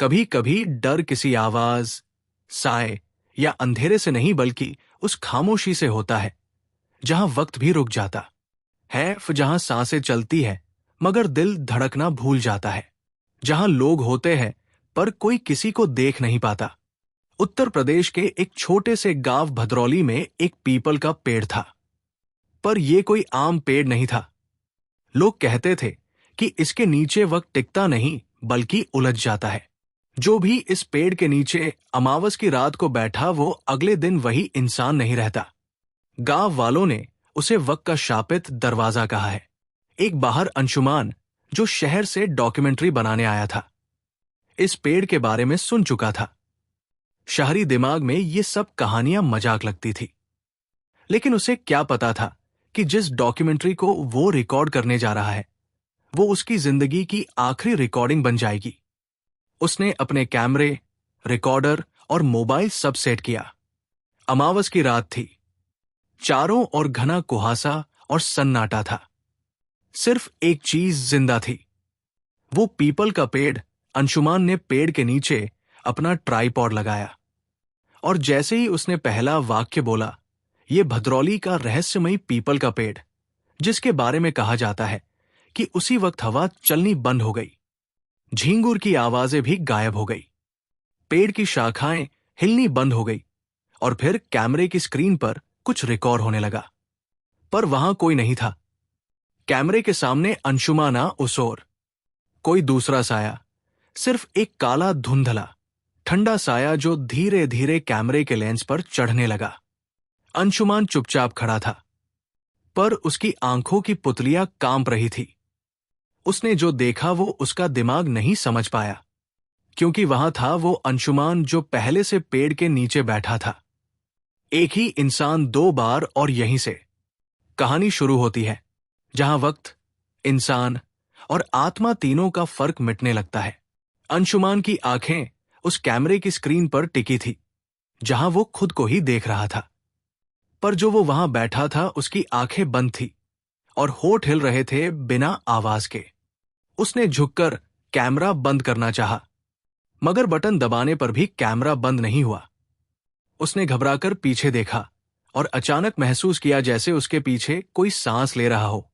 कभी कभी डर किसी आवाज, साए या अंधेरे से नहीं बल्कि उस खामोशी से होता है जहां वक्त भी रुक जाता है, जहां सांसें चलती है मगर दिल धड़कना भूल जाता है, जहां लोग होते हैं पर कोई किसी को देख नहीं पाता। उत्तर प्रदेश के एक छोटे से गांव भदरौली में एक पीपल का पेड़ था, पर यह कोई आम पेड़ नहीं था। लोग कहते थे कि इसके नीचे वक्त टिकता नहीं बल्कि उलझ जाता है। जो भी इस पेड़ के नीचे अमावस की रात को बैठा वो अगले दिन वही इंसान नहीं रहता। गांव वालों ने उसे वक्त का शापित दरवाजा कहा है। एक बाहर अंशुमान जो शहर से डॉक्यूमेंट्री बनाने आया था, इस पेड़ के बारे में सुन चुका था। शहरी दिमाग में ये सब कहानियां मजाक लगती थी, लेकिन उसे क्या पता था कि जिस डॉक्यूमेंट्री को वो रिकॉर्ड करने जा रहा है वो उसकी जिंदगी की आखिरी रिकॉर्डिंग बन जाएगी। उसने अपने कैमरे, रिकॉर्डर और मोबाइल सब सेट किया। अमावस की रात थी। चारों ओर घना कुहासा और सन्नाटा था। सिर्फ एक चीज जिंदा थी, वो पीपल का पेड़। अंशुमान ने पेड़ के नीचे अपना ट्राइपॉड लगाया और जैसे ही उसने पहला वाक्य बोला, ये भदरौली का रहस्यमयी पीपल का पेड़, जिसके बारे में कहा जाता है कि उसी वक्त हवा चलनी बंद हो गई, झींगुर की आवाजें भी गायब हो गई, पेड़ की शाखाएं हिलनी बंद हो गई और फिर कैमरे की स्क्रीन पर कुछ रिकॉर्ड होने लगा। पर वहां कोई नहीं था। कैमरे के सामने अंशुमाना उस ओर, कोई दूसरा साया, सिर्फ एक काला धुंधला ठंडा साया जो धीरे धीरे कैमरे के लेंस पर चढ़ने लगा। अंशुमान चुपचाप खड़ा था, पर उसकी आंखों की पुतलियां कांप रही थी। उसने जो देखा वो उसका दिमाग नहीं समझ पाया, क्योंकि वहां था वो अंशुमान जो पहले से पेड़ के नीचे बैठा था। एक ही इंसान दो बार, और यहीं से कहानी शुरू होती है, जहां वक्त, इंसान और आत्मा तीनों का फर्क मिटने लगता है। अंशुमान की आंखें उस कैमरे की स्क्रीन पर टिकी थी जहां वो खुद को ही देख रहा था, पर जो वो वहां बैठा था उसकी आंखें बंद थी और होठ हिल रहे थे बिना आवाज के। उसने झुककर कैमरा बंद करना चाहा, मगर बटन दबाने पर भी कैमरा बंद नहीं हुआ। उसने घबराकर पीछे देखा और अचानक महसूस किया जैसे उसके पीछे कोई सांस ले रहा हो।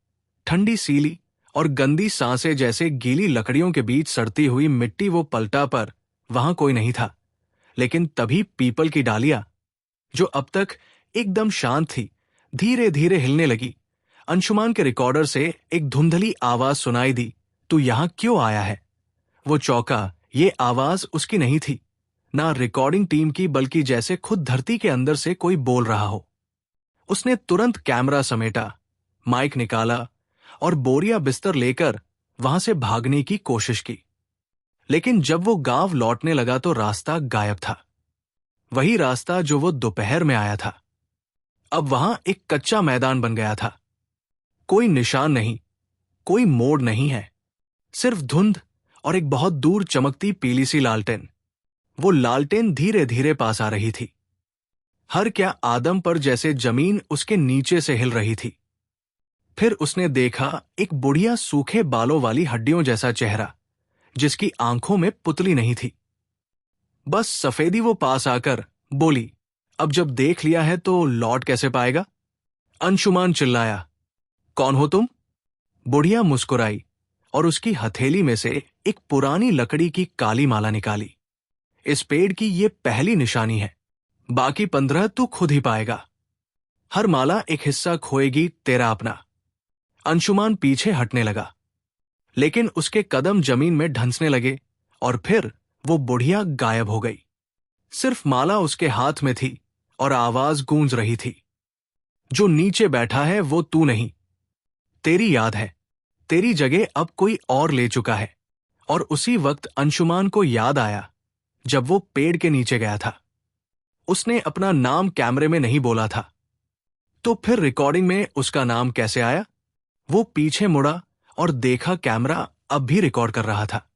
ठंडी सीली और गंदी सांसें जैसे गीली लकड़ियों के बीच सड़ती हुई मिट्टी। वो पलटा पर वहां कोई नहीं था, लेकिन तभी पीपल की डालियां, जो अब तक एकदम शांत थी, धीरे धीरे हिलने लगी। अंशुमान के रिकॉर्डर से एक धुंधली आवाज सुनाई दी, तू यहां क्यों आया है? वो चौंका। ये आवाज उसकी नहीं थी, ना रिकॉर्डिंग टीम की, बल्कि जैसे खुद धरती के अंदर से कोई बोल रहा हो। उसने तुरंत कैमरा समेटा, माइक निकाला और बोरिया बिस्तर लेकर वहां से भागने की कोशिश की। लेकिन जब वो गांव लौटने लगा तो रास्ता गायब था, वही रास्ता जो वो दोपहर में आया था। अब वहां एक कच्चा मैदान बन गया था। कोई निशान नहीं, कोई मोड़ नहीं है, सिर्फ धुंध और एक बहुत दूर चमकती पीली सी लालटेन। वो लालटेन धीरे धीरे पास आ रही थी। हर क्या आदम पर जैसे जमीन उसके नीचे से हिल रही थी। फिर उसने देखा एक बुढ़िया सूखे बालों वाली हड्डियों जैसा चेहरा, जिसकी आंखों में पुतली नहीं थी, बस सफेदी। वो पास आकर बोली, अब जब देख लिया है तो लौट कैसे पाएगा? अंशुमान चिल्लाया, कौन हो तुम? बुढ़िया मुस्कुराई और उसकी हथेली में से एक पुरानी लकड़ी की काली माला निकाली। इस पेड़ की ये पहली निशानी है, बाकी 15 तू खुद ही पाएगा। हर माला एक हिस्सा खोएगी तेरा अपना। अंशुमान पीछे हटने लगा, लेकिन उसके कदम जमीन में ढंसने लगे और फिर वो बुढ़िया गायब हो गई। सिर्फ माला उसके हाथ में थी और आवाज गूंज रही थी, जो नीचे बैठा है वो तू नहीं, तेरी याद है, तेरी जगह अब कोई और ले चुका है। और उसी वक्त अंशुमान को याद आया जब वो पेड़ के नीचे गया था। उसने अपना नाम कैमरे में नहीं बोला था, तो फिर रिकॉर्डिंग में उसका नाम कैसे आया? वो पीछे मुड़ा और देखा कैमरा अब भी रिकॉर्ड कर रहा था,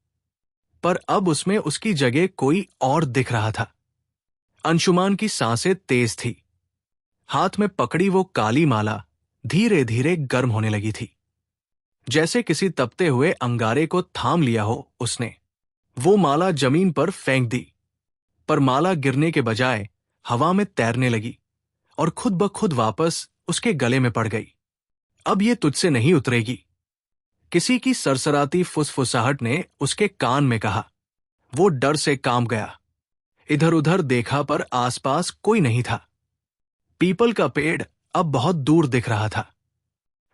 पर अब उसमें उसकी जगह कोई और दिख रहा था। अंशुमान की सांसें तेज थी। हाथ में पकड़ी वो काली माला धीरे धीरे गर्म होने लगी थी, जैसे किसी तपते हुए अंगारे को थाम लिया हो उसने। वो माला जमीन पर फेंक दी, पर माला गिरने के बजाय हवा में तैरने लगी और खुद ब खुद वापस उसके गले में पड़ गई। अब ये तुझसे नहीं उतरेगी, किसी की सरसराती फुसफुसाहट ने उसके कान में कहा। वो डर से कांप गया। इधर उधर देखा पर आसपास कोई नहीं था। पीपल का पेड़ अब बहुत दूर दिख रहा था,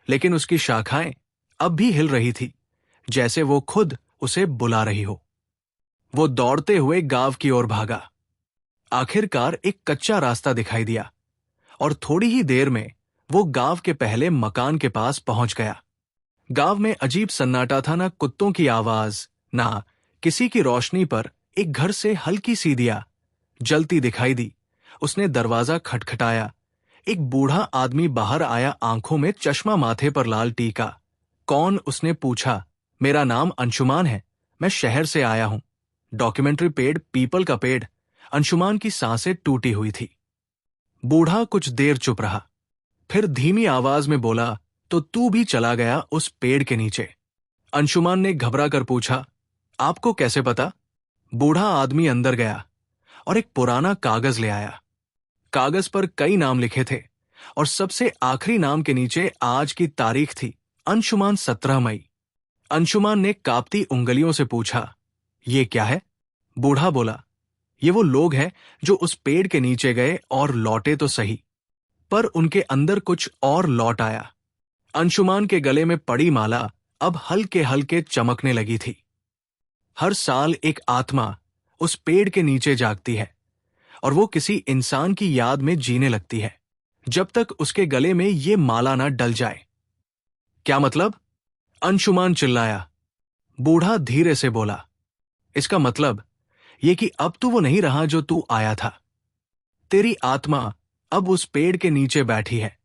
लेकिन उसकी शाखाएं अब भी हिल रही थी, जैसे वो खुद उसे बुला रही हो। वो दौड़ते हुए गांव की ओर भागा। आखिरकार एक कच्चा रास्ता दिखाई दिया और थोड़ी ही देर में वो गांव के पहले मकान के पास पहुंच गया। गांव में अजीब सन्नाटा था, ना कुत्तों की आवाज, ना किसी की रोशनी, पर एक घर से हल्की सी दिया जलती दिखाई दी। उसने दरवाजा खटखटाया। एक बूढ़ा आदमी बाहर आया, आंखों में चश्मा, माथे पर लाल टीका। कौन? उसने पूछा। मेरा नाम अंशुमान है, मैं शहर से आया हूं। डॉक्यूमेंट्री पेड़, पीपल का पेड़। अंशुमान की सांसें टूटी हुई थी। बूढ़ा कुछ देर चुप रहा, फिर धीमी आवाज में बोला, तो तू भी चला गया उस पेड़ के नीचे? अंशुमान ने घबरा कर पूछा। आपको कैसे पता? बूढ़ा आदमी अंदर गया और एक पुराना कागज ले आया। कागज पर कई नाम लिखे थे और सबसे आखिरी नाम के नीचे आज की तारीख थी, अंशुमान 17 मई। अंशुमान ने कांपती उंगलियों से पूछा, ये क्या है? बूढ़ा बोला, ये वो लोग हैं जो उस पेड़ के नीचे गए और लौटे तो सही, पर उनके अंदर कुछ और लौट आया। अंशुमान के गले में पड़ी माला अब हल्के हल्के चमकने लगी थी। हर साल एक आत्मा उस पेड़ के नीचे जागती है और वो किसी इंसान की याद में जीने लगती है, जब तक उसके गले में ये माला ना डल जाए। क्या मतलब? अंशुमान चिल्लाया। बूढ़ा धीरे से बोला, इसका मतलब ये कि अब तू वो नहीं रहा जो तू आया था। तेरी आत्मा अब उस पेड़ के नीचे बैठी है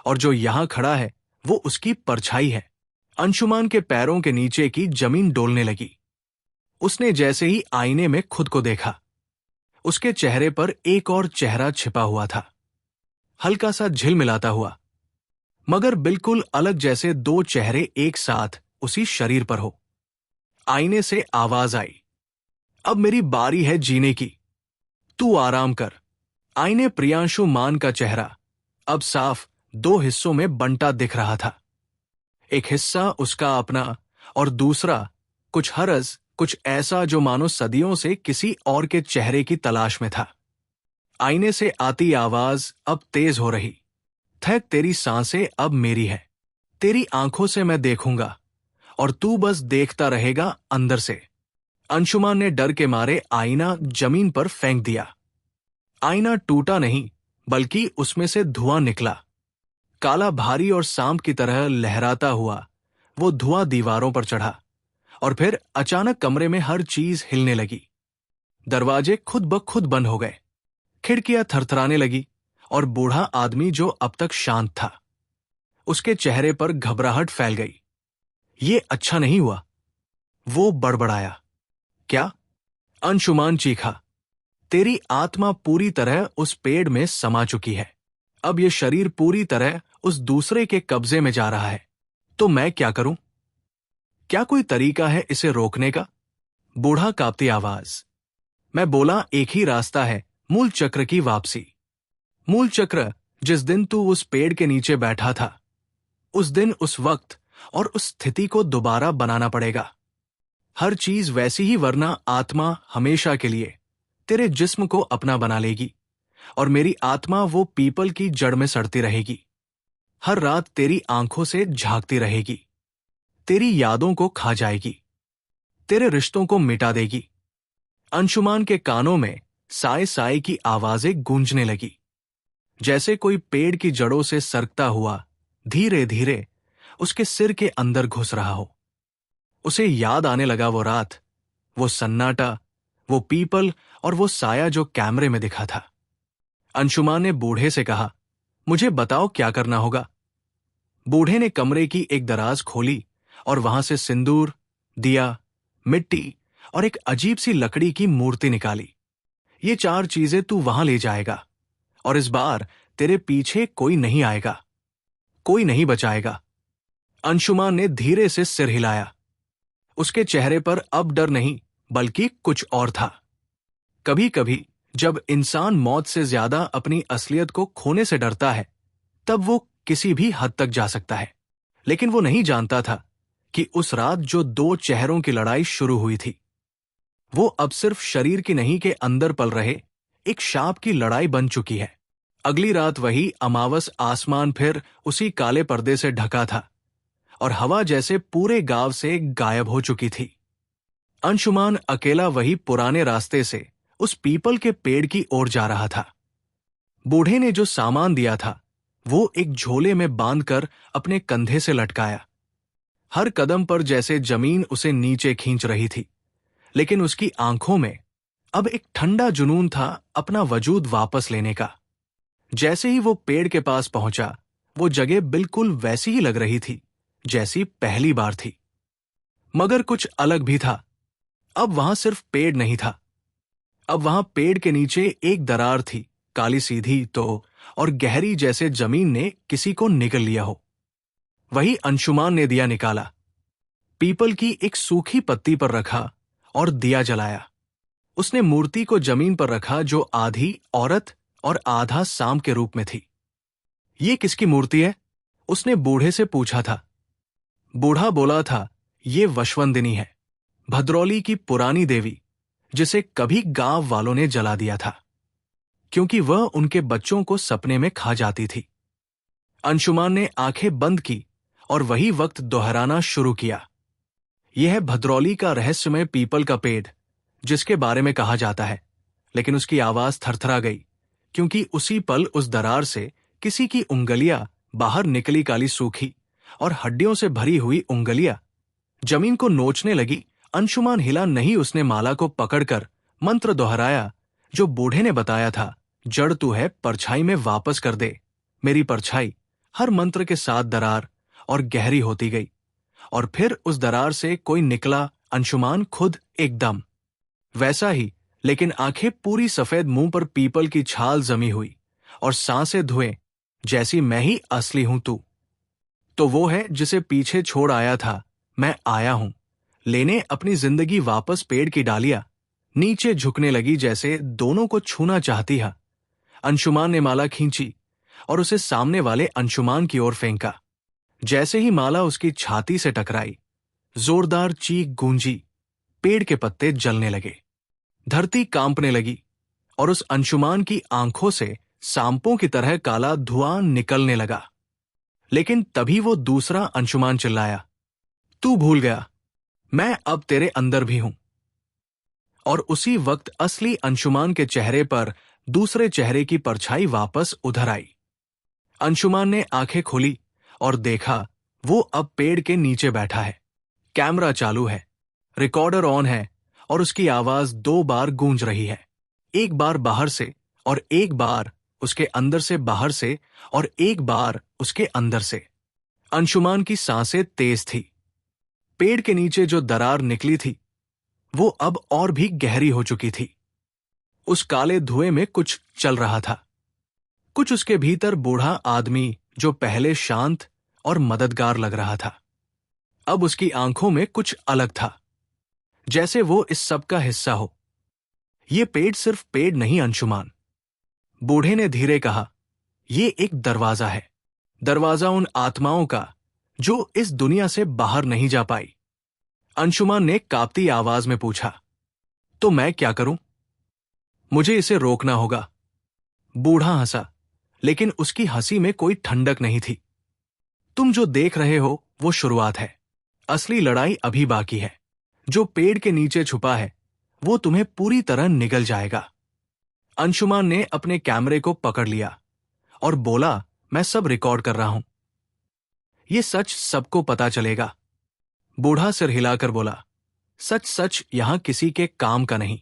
और जो यहां खड़ा है वो उसकी परछाई है। अंशुमान के पैरों के नीचे की जमीन डोलने लगी। उसने जैसे ही आईने में खुद को देखा, उसके चेहरे पर एक और चेहरा छिपा हुआ था, हल्का सा झिलमिलाता हुआ, मगर बिल्कुल अलग, जैसे दो चेहरे एक साथ उसी शरीर पर हो। आईने से आवाज आई, अब मेरी बारी है जीने की, तू आराम कर। आईने प्रियांशु मान का चेहरा अब साफ दो हिस्सों में बंटा दिख रहा था। एक हिस्सा उसका अपना और दूसरा कुछ हरज, कुछ ऐसा जो मानो सदियों से किसी और के चेहरे की तलाश में था। आईने से आती आवाज अब तेज हो रही, थक, तेरी सांसें अब मेरी है, तेरी आंखों से मैं देखूंगा और तू बस देखता रहेगा अंदर से। अंशुमान ने डर के मारे आईना जमीन पर फेंक दिया। आईना टूटा नहीं, बल्कि उसमें से धुआं निकला, काला, भारी और सांप की तरह लहराता हुआ। वो धुआं दीवारों पर चढ़ा और फिर अचानक कमरे में हर चीज हिलने लगी। दरवाजे खुद ब खुद बंद हो गए, खिड़कियां थरथराने लगी और बूढ़ा आदमी जो अब तक शांत था, उसके चेहरे पर घबराहट फैल गई। ये अच्छा नहीं हुआ, वो बड़बड़ाया। क्या? अंशुमान चीखा। तेरी आत्मा पूरी तरह उस पेड़ में समा चुकी है। अब ये शरीर पूरी तरह उस दूसरे के कब्जे में जा रहा है। तो मैं क्या करूं? क्या कोई तरीका है इसे रोकने का? बूढ़ा कांपती आवाज। मैं बोला, एक ही रास्ता है, मूल चक्र की वापसी। मूल चक्र, जिस दिन तू उस पेड़ के नीचे बैठा था, उस दिन, उस वक्त और उस स्थिति को दोबारा बनाना पड़ेगा। हर चीज वैसी ही, वरना आत्मा हमेशा के लिए तेरे जिस्म को अपना बना लेगी और मेरी आत्मा वो पीपल की जड़ में सड़ती रहेगी। हर रात तेरी आंखों से झांकती रहेगी, तेरी यादों को खा जाएगी, तेरे रिश्तों को मिटा देगी। अंशुमान के कानों में साए साए की आवाजें गूंजने लगी, जैसे कोई पेड़ की जड़ों से सरकता हुआ धीरे धीरे उसके सिर के अंदर घुस रहा हो। उसे याद आने लगा वो रात, वो सन्नाटा, वो पीपल और वो साया जो कैमरे में दिखा था। अंशुमान ने बूढ़े से कहा, मुझे बताओ क्या करना होगा। बूढ़े ने कमरे की एक दराज खोली और वहां से सिंदूर, दिया, मिट्टी और एक अजीब सी लकड़ी की मूर्ति निकाली। ये 4 चीजें तू वहां ले जाएगा और इस बार तेरे पीछे कोई नहीं आएगा, कोई नहीं बचाएगा। अंशुमान ने धीरे से सिर हिलाया। उसके चेहरे पर अब डर नहीं, बल्कि कुछ और था। कभी कभी जब इंसान मौत से ज्यादा अपनी असलियत को खोने से डरता है, तब वो किसी भी हद तक जा सकता है। लेकिन वो नहीं जानता था कि उस रात जो दो चेहरों की लड़ाई शुरू हुई थी, वो अब सिर्फ शरीर की नहीं के अंदर पल रहे एक शाप की लड़ाई बन चुकी है। अगली रात वही अमावस आसमान फिर उसी काले पर्दे से ढका था और हवा जैसे पूरे गांव से गायब हो चुकी थी। अंशुमान अकेला वही पुराने रास्ते से उस पीपल के पेड़ की ओर जा रहा था। बूढ़े ने जो सामान दिया था वो एक झोले में बांधकर अपने कंधे से लटकाया। हर कदम पर जैसे जमीन उसे नीचे खींच रही थी, लेकिन उसकी आंखों में अब एक ठंडा जुनून था अपना वजूद वापस लेने का। जैसे ही वो पेड़ के पास पहुंचा, वो जगह बिल्कुल वैसी ही लग रही थी जैसी पहली बार थी, मगर कुछ अलग भी था। अब वहां सिर्फ पेड़ नहीं था, अब वहां पेड़ के नीचे एक दरार थी, काली सीधी तो और गहरी, जैसे जमीन ने किसी को निगल लिया हो। वही अंशुमान ने दिया निकाला, पीपल की एक सूखी पत्ती पर रखा और दिया जलाया। उसने मूर्ति को जमीन पर रखा जो आधी औरत और आधा सांप के रूप में थी। ये किसकी मूर्ति है? उसने बूढ़े से पूछा था। बूढ़ा बोला था, ये वशवंदिनी है, भद्रौली की पुरानी देवी, जिसे कभी गांव वालों ने जला दिया था क्योंकि वह उनके बच्चों को सपने में खा जाती थी। अंशुमान ने आंखें बंद की और वही वक्त दोहराना शुरू किया। यह है भद्रौली का रहस्यमय पीपल का पेड़ जिसके बारे में कहा जाता है। लेकिन उसकी आवाज थरथरा गई क्योंकि उसी पल उस दरार से किसी की उंगलियां बाहर निकली, काली सूखी और हड्डियों से भरी हुई उंगलियां जमीन को नोचने लगी। अंशुमान हिला नहीं। उसने माला को पकड़कर मंत्र दोहराया जो बूढ़े ने बताया था, जड़ तू है, परछाई में वापस कर दे मेरी परछाई। हर मंत्र के साथ दरार और गहरी होती गई और फिर उस दरार से कोई निकला, अंशुमान खुद एकदम वैसा ही, लेकिन आंखें पूरी सफेद, मुंह पर पीपल की छाल जमी हुई और सांसें धुएं जैसी मैं ही असली हूं तू। तो वो है जिसे पीछे छोड़ आया था, मैं आया हूं लेने अपनी जिंदगी वापस। पेड़ की डालियां नीचे झुकने लगी जैसे दोनों को छूना चाहती है। अंशुमान ने माला खींची और उसे सामने वाले अंशुमान की ओर फेंका। जैसे ही माला उसकी छाती से टकराई, जोरदार चीख गूंजी, पेड़ के पत्ते जलने लगे, धरती कांपने लगी और उस अंशुमान की आंखों से सांपों की तरह काला धुआं निकलने लगा। लेकिन तभी वो दूसरा अंशुमान चिल्लाया, तू भूल गया, मैं अब तेरे अंदर भी हूं। और उसी वक्त असली अंशुमान के चेहरे पर दूसरे चेहरे की परछाई वापस उधर आई। अंशुमान ने आंखें खोली और देखा वो अब पेड़ के नीचे बैठा है। कैमरा चालू है, रिकॉर्डर ऑन है और उसकी आवाज 2 बार गूंज रही है, एक बार बाहर से और एक बार उसके अंदर से, बाहर से और एक बार उसके अंदर से। अंशुमान की सांसें तेज थी। पेड़ के नीचे जो दरार निकली थी वो अब और भी गहरी हो चुकी थी। उस काले धुएं में कुछ चल रहा था, कुछ उसके भीतर बूढ़ा आदमी जो पहले शांत और मददगार लग रहा था, अब उसकी आंखों में कुछ अलग था, जैसे वो इस सब का हिस्सा हो। ये पेड़ सिर्फ पेड़ नहीं अंशुमान, बूढ़े ने धीरे कहा, ये एक दरवाजा है, दरवाजा उन आत्माओं का जो इस दुनिया से बाहर नहीं जा पाई। अंशुमान ने कांपती आवाज में पूछा, तो मैं क्या करूं? मुझे इसे रोकना होगा। बूढ़ा हंसा, लेकिन उसकी हंसी में कोई ठंडक नहीं थी। तुम जो देख रहे हो वो शुरुआत है, असली लड़ाई अभी बाकी है। जो पेड़ के नीचे छुपा है वो तुम्हें पूरी तरह निगल जाएगा। अंशुमान ने अपने कैमरे को पकड़ लिया और बोला, मैं सब रिकॉर्ड कर रहा हूं, ये सच सबको पता चलेगा। बूढ़ा सिर हिलाकर बोला, सच सच यहां किसी के काम का नहीं।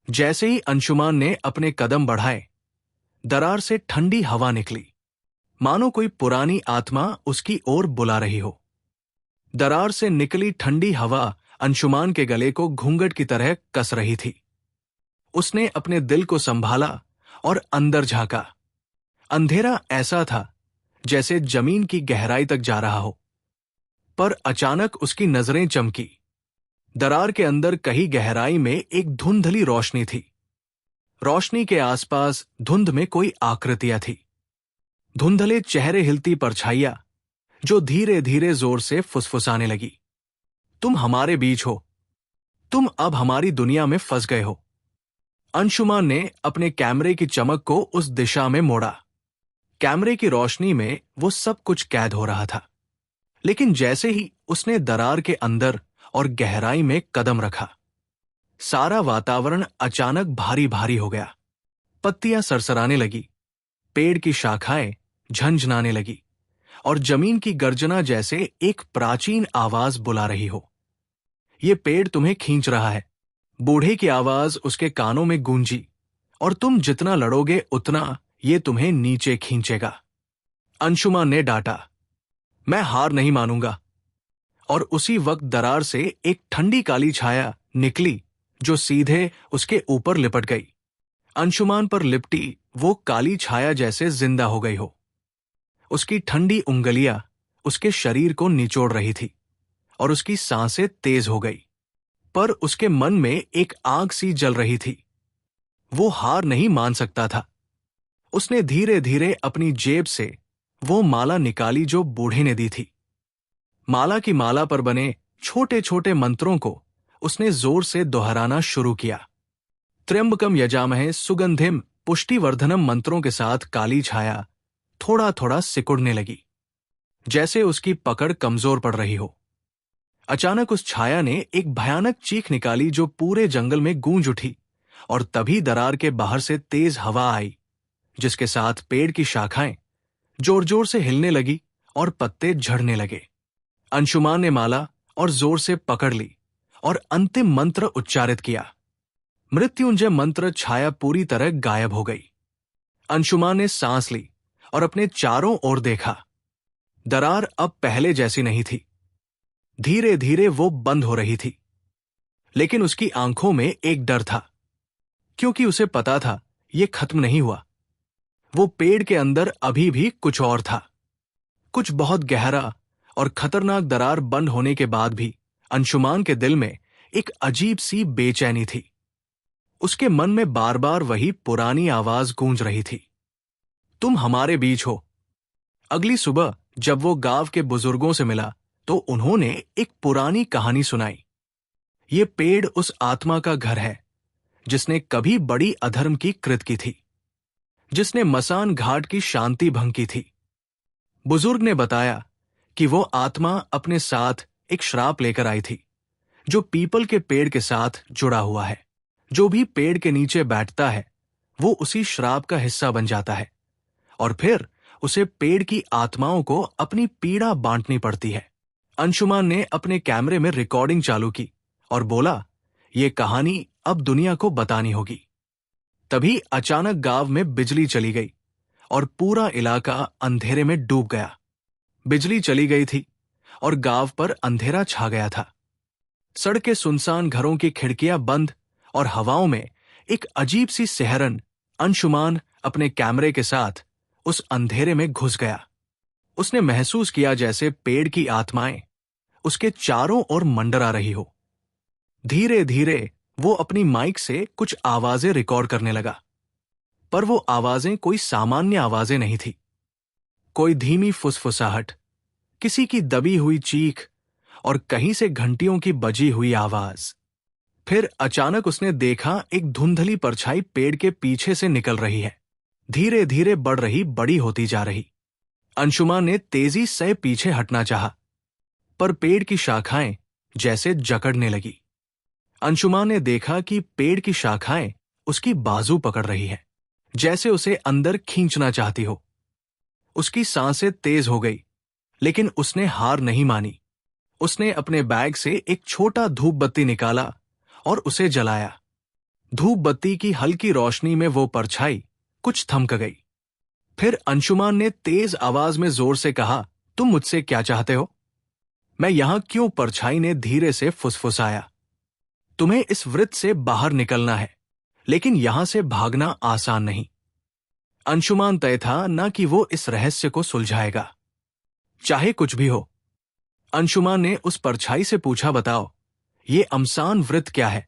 जैसे ही अंशुमान ने अपने कदम बढ़ाए, दरार से ठंडी हवा निकली, मानो कोई पुरानी आत्मा उसकी ओर बुला रही हो। दरार से निकली ठंडी हवा अंशुमान के गले को घूंघट की तरह कस रही थी। उसने अपने दिल को संभाला और अंदर झांका। अंधेरा ऐसा था जैसे जमीन की गहराई तक जा रहा हो, पर अचानक उसकी नजरें चमकी। दरार के अंदर कहीं गहराई में एक धुंधली रोशनी थी। रोशनी के आसपास धुंध में कोई आकृतियां थी, धुंधले चेहरे, हिलती परछाइयां जो धीरे धीरे जोर से फुसफुसाने लगी। तुम हमारे बीच हो, तुम अब हमारी दुनिया में फंस गए हो। अंशुमान ने अपने कैमरे की चमक को उस दिशा में मोड़ा। कैमरे की रोशनी में वो सब कुछ कैद हो रहा था, लेकिन जैसे ही उसने दरार के अंदर और गहराई में कदम रखा, सारा वातावरण अचानक भारी भारी हो गया। पत्तियां सरसराने लगी, पेड़ की शाखाएं झंझनाने लगी और जमीन की गर्जना जैसे एक प्राचीन आवाज बुला रही हो। ये पेड़ तुम्हें खींच रहा है, बूढ़े की आवाज उसके कानों में गूंजी, और तुम जितना लड़ोगे उतना ये तुम्हें नीचे खींचेगा। अंशुमान ने डांटा, मैं हार नहीं मानूंगा। और उसी वक्त दरार से एक ठंडी काली छाया निकली जो सीधे उसके ऊपर लिपट गई। अंशुमान पर लिपटी वो काली छाया जैसे जिंदा हो गई हो। उसकी ठंडी उंगलियां उसके शरीर को निचोड़ रही थी और उसकी सांसें तेज हो गई, पर उसके मन में एक आग सी जल रही थी। वो हार नहीं मान सकता था। उसने धीरे धीरे अपनी जेब से वो माला निकाली जो बूढ़े ने दी थी। माला की माला पर बने छोटे छोटे मंत्रों को उसने जोर से दोहराना शुरू किया। त्र्यंबकम यजामहे सुगंधिम पुष्टिवर्धनम मंत्रों के साथ काली छाया थोड़ा थोड़ा सिकुड़ने लगी, जैसे उसकी पकड़ कमजोर पड़ रही हो। अचानक उस छाया ने एक भयानक चीख निकाली जो पूरे जंगल में गूंज उठी, और तभी दरार के बाहर से तेज हवा आई, जिसके साथ पेड़ की शाखाएं जोर जोर से हिलने लगी और पत्ते झड़ने लगे। अंशुमान ने माला और जोर से पकड़ ली और अंतिम मंत्र उच्चारित किया। मृत्युंजय मंत्र छाया पूरी तरह गायब हो गई। अंशुमान ने सांस ली और अपने चारों ओर देखा। दरार अब पहले जैसी नहीं थी। धीरे धीरे वो बंद हो रही थी, लेकिन उसकी आंखों में एक डर था, क्योंकि उसे पता था ये खत्म नहीं हुआ। वो पेड़ के अंदर अभी भी कुछ और था, कुछ बहुत गहरा और खतरनाक। दरार बंद होने के बाद भी अंशुमान के दिल में एक अजीब सी बेचैनी थी। उसके मन में बार बार वही पुरानी आवाज गूंज रही थी, तुम हमारे बीच हो। अगली सुबह जब वो गांव के बुजुर्गों से मिला तो उन्होंने एक पुरानी कहानी सुनाई। ये पेड़ उस आत्मा का घर है जिसने कभी बड़ी अधर्म की कृत की थी, जिसने मसान घाट की शांति भंग की थी। बुजुर्ग ने बताया कि वो आत्मा अपने साथ एक श्राप लेकर आई थी, जो पीपल के पेड़ के साथ जुड़ा हुआ है। जो भी पेड़ के नीचे बैठता है वो उसी श्राप का हिस्सा बन जाता है, और फिर उसे पेड़ की आत्माओं को अपनी पीड़ा बांटनी पड़ती है। अंशुमान ने अपने कैमरे में रिकॉर्डिंग चालू की और बोला, ये कहानी अब दुनिया को बतानी होगी। तभी अचानक गांव में बिजली चली गई और पूरा इलाका अंधेरे में डूब गया। बिजली चली गई थी और गांव पर अंधेरा छा गया था। सड़कें सुनसान, घरों की खिड़कियां बंद और हवाओं में एक अजीब सी सिहरन। अंशुमान अपने कैमरे के साथ उस अंधेरे में घुस गया। उसने महसूस किया जैसे पेड़ की आत्माएं उसके चारों ओर मंडरा रही हो। धीरे धीरे वो अपनी माइक से कुछ आवाजें रिकॉर्ड करने लगा, पर वो आवाजें कोई सामान्य आवाजें नहीं थी। कोई धीमी फुसफुसाहट, किसी की दबी हुई चीख और कहीं से घंटियों की बजी हुई आवाज। फिर अचानक उसने देखा एक धुंधली परछाई पेड़ के पीछे से निकल रही है, धीरे धीरे बढ़ रही, बड़ी होती जा रही। अंशुमान ने तेजी से पीछे हटना चाहा, पर पेड़ की शाखाएं जैसे जकड़ने लगी। अंशुमान ने देखा कि पेड़ की शाखाएं उसकी बाजू पकड़ रही है, जैसे उसे अंदर खींचना चाहती हो। उसकी सांसें तेज हो गई, लेकिन उसने हार नहीं मानी। उसने अपने बैग से एक छोटा धूप बत्ती निकाला और उसे जलाया। धूप बत्ती की हल्की रोशनी में वो परछाई कुछ थमक गई। फिर अंशुमान ने तेज आवाज में जोर से कहा, तुम मुझसे क्या चाहते हो? मैं यहां क्यों? परछाई ने धीरे से फुसफुसाया। तुम्हें इस वृत्त से बाहर निकलना है, लेकिन यहां से भागना आसान नहीं। अंशुमान तय था न कि वो इस रहस्य को सुलझाएगा, चाहे कुछ भी हो। अंशुमान ने उस परछाई से पूछा, बताओ, ये अमसान वृत्त क्या है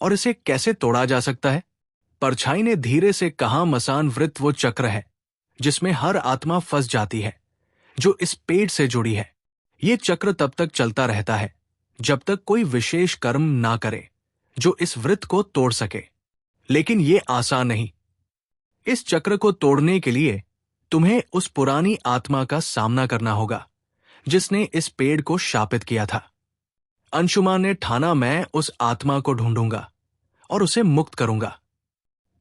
और इसे कैसे तोड़ा जा सकता है? परछाई ने धीरे से कहा, मसान वृत्त वो चक्र है जिसमें हर आत्मा फंस जाती है जो इस पेड़ से जुड़ी है। ये चक्र तब तक चलता रहता है जब तक कोई विशेष कर्म ना करे जो इस वृत्त को तोड़ सके। लेकिन ये आसान नहीं। इस चक्र को तोड़ने के लिए तुम्हें उस पुरानी आत्मा का सामना करना होगा जिसने इस पेड़ को शापित किया था। अंशुमान ने ठाना, मैं उस आत्मा को ढूंढूंगा और उसे मुक्त करूंगा।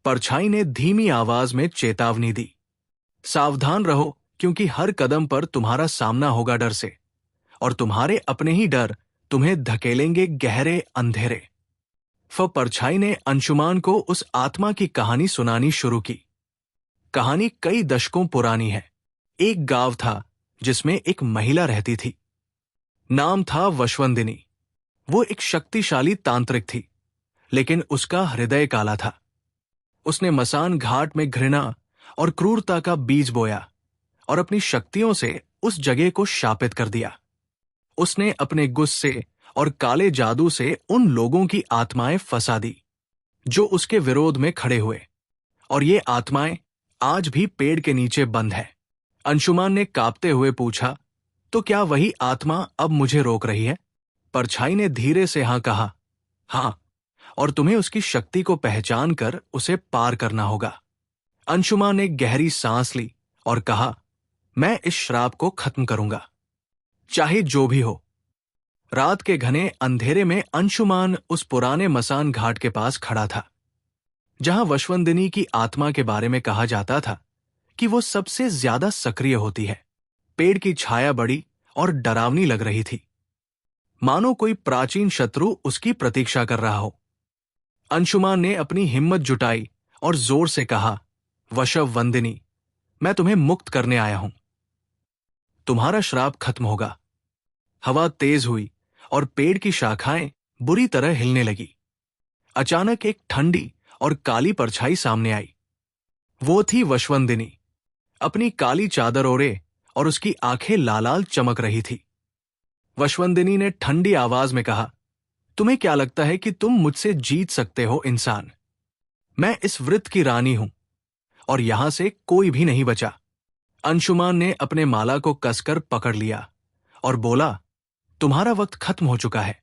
परछाई ने धीमी आवाज में चेतावनी दी, सावधान रहो क्योंकि हर कदम पर तुम्हारा सामना होगा डर से, और तुम्हारे अपने ही डर तुम्हें धकेलेंगे गहरे अंधेरे। परछाई ने अंशुमान को उस आत्मा की कहानी सुनानी शुरू की। कहानी कई दशकों पुरानी है। एक गांव था जिसमें एक महिला रहती थी। नाम था वशवंदिनी। वो एक शक्तिशाली तांत्रिक थी, लेकिन उसका हृदय काला था। उसने मसान घाट में घृणा और क्रूरता का बीज बोया और अपनी शक्तियों से उस जगह को शापित कर दिया। उसने अपने गुस्से और काले जादू से उन लोगों की आत्माएं फंसा दी जो उसके विरोध में खड़े हुए, और ये आत्माएं आज भी पेड़ के नीचे बंद है। अंशुमान ने कांपते हुए पूछा, तो क्या वही आत्मा अब मुझे रोक रही है? परछाई ने धीरे से हाँ कहा, हाँ, और तुम्हें उसकी शक्ति को पहचान कर उसे पार करना होगा। अंशुमान ने गहरी सांस ली और कहा, मैं इस श्राप को खत्म करूंगा, चाहे जो भी हो। रात के घने अंधेरे में अंशुमान उस पुराने मसान घाट के पास खड़ा था जहां वशवंदिनी की आत्मा के बारे में कहा जाता था कि वो सबसे ज्यादा सक्रिय होती है। पेड़ की छाया बड़ी और डरावनी लग रही थी, मानो कोई प्राचीन शत्रु उसकी प्रतीक्षा कर रहा हो। अंशुमान ने अपनी हिम्मत जुटाई और जोर से कहा, वशवंदिनी, मैं तुम्हें मुक्त करने आया हूं। तुम्हारा श्राप खत्म होगा। हवा तेज हुई और पेड़ की शाखाएं बुरी तरह हिलने लगी। अचानक एक ठंडी और काली परछाई सामने आई। वो थी वशवंदिनी। अपनी काली चादर ओढ़े और उसकी आंखें लाल चमक रही थी। वशवंदिनी ने ठंडी आवाज में कहा, तुम्हें क्या लगता है कि तुम मुझसे जीत सकते हो इंसान? मैं इस वृत्त की रानी हूं और यहां से कोई भी नहीं बचा। अंशुमान ने अपने माला को कसकर पकड़ लिया और बोला, तुम्हारा वक्त खत्म हो चुका है।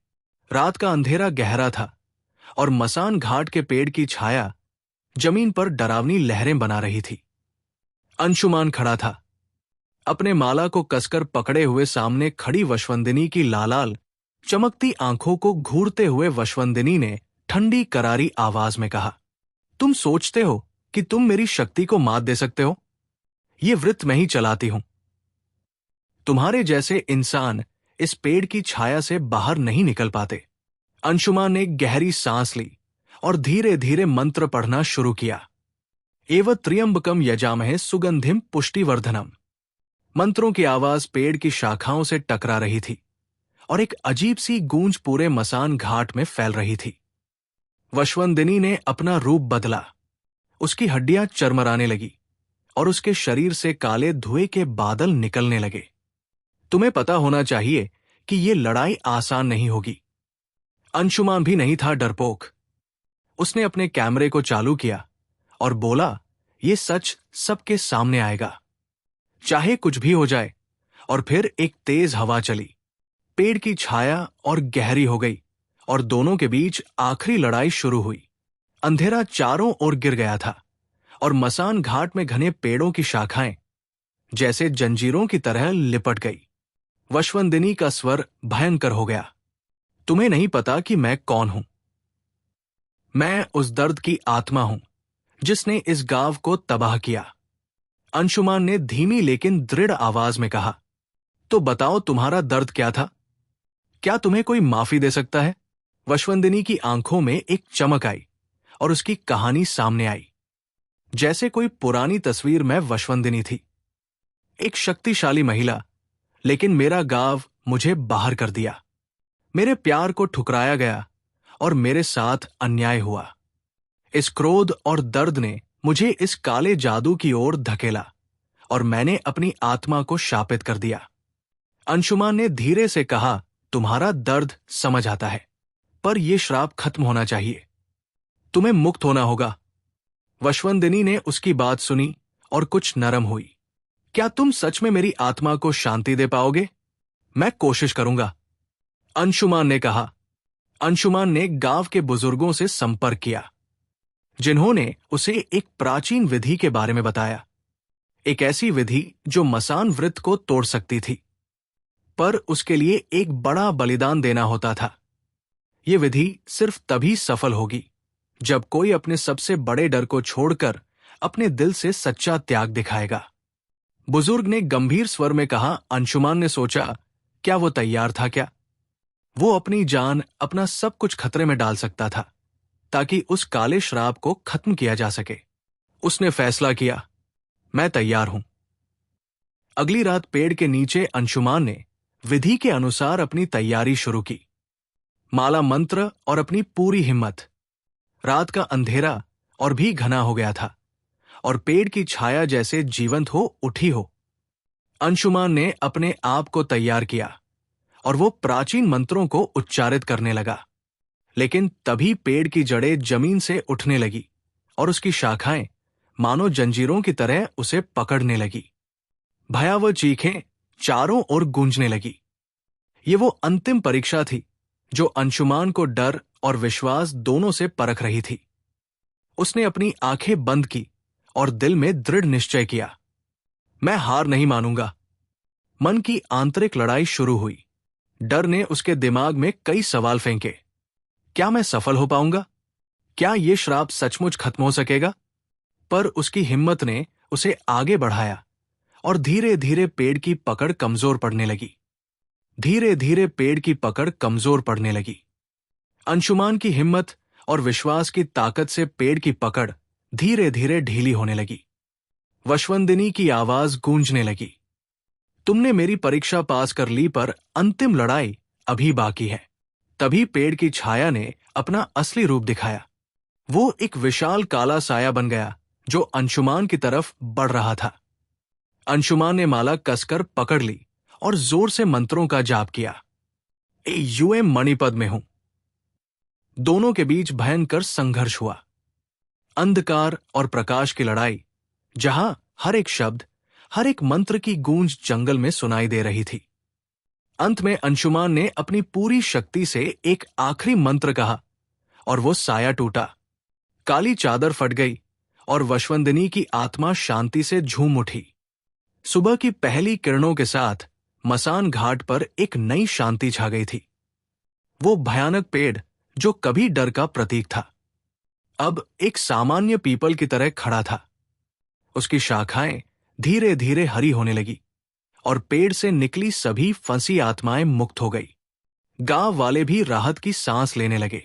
रात का अंधेरा गहरा था और मसान घाट के पेड़ की छाया जमीन पर डरावनी लहरें बना रही थी। अंशुमान खड़ा था, अपने माला को कसकर पकड़े हुए। सामने खड़ी वशवंदिनी की लाल चमकती आंखों को घूरते हुए वशवंदिनी ने ठंडी करारी आवाज में कहा, तुम सोचते हो कि तुम मेरी शक्ति को मात दे सकते हो? ये वृत्त मैं ही चलाती हूं। तुम्हारे जैसे इंसान इस पेड़ की छाया से बाहर नहीं निकल पाते। अंशुमान ने गहरी सांस ली और धीरे धीरे मंत्र पढ़ना शुरू किया। एव त्र्यंबकम यजामहे सुगंधिम पुष्टिवर्धनम। मंत्रों की आवाज पेड़ की शाखाओं से टकरा रही थी और एक अजीब सी गूंज पूरे मसान घाट में फैल रही थी। वशवंदिनी ने अपना रूप बदला। उसकी हड्डियां चरमराने लगी और उसके शरीर से काले धुएं के बादल निकलने लगे। तुम्हें पता होना चाहिए कि ये लड़ाई आसान नहीं होगी। अंशुमान भी नहीं था डरपोक। उसने अपने कैमरे को चालू किया और बोला, ये सच सबके सामने आएगा, चाहे कुछ भी हो जाए। और फिर एक तेज हवा चली। पेड़ की छाया और गहरी हो गई और दोनों के बीच आखिरी लड़ाई शुरू हुई। अंधेरा चारों ओर गिर गया था और मसान घाट में घने पेड़ों की शाखाएं जैसे जंजीरों की तरह लिपट गई। वशवंदिनी का स्वर भयंकर हो गया, तुम्हें नहीं पता कि मैं कौन हूं। मैं उस दर्द की आत्मा हूं जिसने इस गांव को तबाह किया। अंशुमान ने धीमी लेकिन दृढ़ आवाज में कहा, तो बताओ तुम्हारा दर्द क्या था? क्या तुम्हें कोई माफी दे सकता है? वशवंदिनी की आंखों में एक चमक आई और उसकी कहानी सामने आई। जैसे कोई पुरानी तस्वीर में वशवंदिनी थी, एक शक्तिशाली महिला, लेकिन मेरा गांव मुझे बाहर कर दिया। मेरे प्यार को ठुकराया गया और मेरे साथ अन्याय हुआ। इस क्रोध और दर्द ने मुझे इस काले जादू की ओर धकेला और मैंने अपनी आत्मा को शापित कर दिया। अंशुमान ने धीरे से कहा, तुम्हारा दर्द समझ आता है। पर यह श्राप खत्म होना चाहिए। तुम्हें मुक्त होना होगा। वशवंदिनी ने उसकी बात सुनी और कुछ नरम हुई। क्या तुम सच में मेरी आत्मा को शांति दे पाओगे? मैं कोशिश करूंगा, अंशुमान ने कहा। अंशुमान ने गांव के बुजुर्गों से संपर्क किया, जिन्होंने उसे एक प्राचीन विधि के बारे में बताया। एक ऐसी विधि जो मसान व्रत को तोड़ सकती थी, पर उसके लिए एक बड़ा बलिदान देना होता था। यह विधि सिर्फ तभी सफल होगी जब कोई अपने सबसे बड़े डर को छोड़कर अपने दिल से सच्चा त्याग दिखाएगा। बुजुर्ग ने गंभीर स्वर में कहा। अंशुमान ने सोचा, क्या वो तैयार था? क्या वो अपनी जान, अपना सब कुछ खतरे में डाल सकता था ताकि उस काले श्राप को खत्म किया जा सके? उसने फैसला किया, मैं तैयार हूं। अगली रात पेड़ के नीचे अंशुमान ने विधि के अनुसार अपनी तैयारी शुरू की। माला मंत्र और अपनी पूरी हिम्मत। रात का अंधेरा और भी घना हो गया था और पेड़ की छाया जैसे जीवंत हो उठी हो। अंशुमान ने अपने आप को तैयार किया और वो प्राचीन मंत्रों को उच्चारित करने लगा। लेकिन तभी पेड़ की जड़ें जमीन से उठने लगी और उसकी शाखाएं मानो जंजीरों की तरह उसे पकड़ने लगी। भयावह चीखें चारों ओर गूंजने लगी। ये वो अंतिम परीक्षा थी जो अंशुमान को डर और विश्वास दोनों से परख रही थी। उसने अपनी आंखें बंद की और दिल में दृढ़ निश्चय किया, मैं हार नहीं मानूंगा। मन की आंतरिक लड़ाई शुरू हुई। डर ने उसके दिमाग में कई सवाल फेंके। क्या मैं सफल हो पाऊंगा? क्या ये श्राप सचमुच खत्म हो सकेगा? पर उसकी हिम्मत ने उसे आगे बढ़ाया और धीरे धीरे पेड़ की पकड़ कमजोर पड़ने लगी। धीरे धीरे पेड़ की पकड़ कमजोर पड़ने लगी। अंशुमान की हिम्मत और विश्वास की ताकत से पेड़ की पकड़ धीरे धीरे ढीली होने लगी। वशवंदिनी की आवाज गूंजने लगी, तुमने मेरी परीक्षा पास कर ली, पर अंतिम लड़ाई अभी बाकी है। तभी पेड़ की छाया ने अपना असली रूप दिखाया। वो एक विशाल काला साया बन गया जो अंशुमान की तरफ बढ़ रहा था। अंशुमान ने माला कसकर पकड़ ली और जोर से मंत्रों का जाप किया। यूएम मणिपद में हूं। दोनों के बीच भयंकर संघर्ष हुआ। अंधकार और प्रकाश की लड़ाई, जहां हर एक शब्द, हर एक मंत्र की गूंज जंगल में सुनाई दे रही थी। अंत में अंशुमान ने अपनी पूरी शक्ति से एक आखिरी मंत्र कहा और वो साया टूटा। काली चादर फट गई और वशवंदिनी की आत्मा शांति से झूम उठी। सुबह की पहली किरणों के साथ मसान घाट पर एक नई शांति छा गई थी। वो भयानक पेड़ जो कभी डर का प्रतीक था, अब एक सामान्य पीपल की तरह खड़ा था। उसकी शाखाएं धीरे धीरे हरी होने लगी और पेड़ से निकली सभी फंसी आत्माएं मुक्त हो गई। गांव वाले भी राहत की सांस लेने लगे।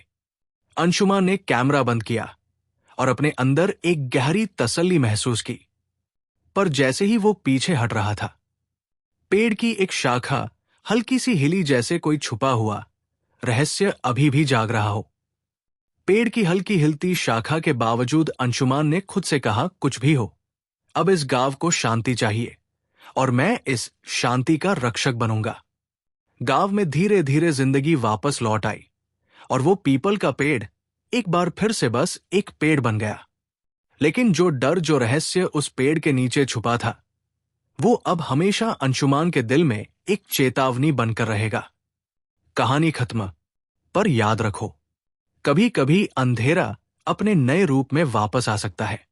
अंशुमान ने कैमरा बंद किया और अपने अंदर एक गहरी तसल्ली महसूस की। पर जैसे ही वो पीछे हट रहा था, पेड़ की एक शाखा हल्की सी हिली, जैसे कोई छुपा हुआ रहस्य अभी भी जाग रहा हो। पेड़ की हल्की हिलती शाखा के बावजूद अंशुमान ने खुद से कहा, कुछ भी हो, अब इस गांव को शांति चाहिए और मैं इस शांति का रक्षक बनूंगा। गांव में धीरे धीरे जिंदगी वापस लौट आई और वो पीपल का पेड़ एक बार फिर से बस एक पेड़ बन गया। लेकिन जो डर, जो रहस्य उस पेड़ के नीचे छुपा था, वो अब हमेशा अंशुमान के दिल में एक चेतावनी बनकर रहेगा। कहानी खत्म, पर याद रखो, कभी कभी अंधेरा अपने नए रूप में वापस आ सकता है।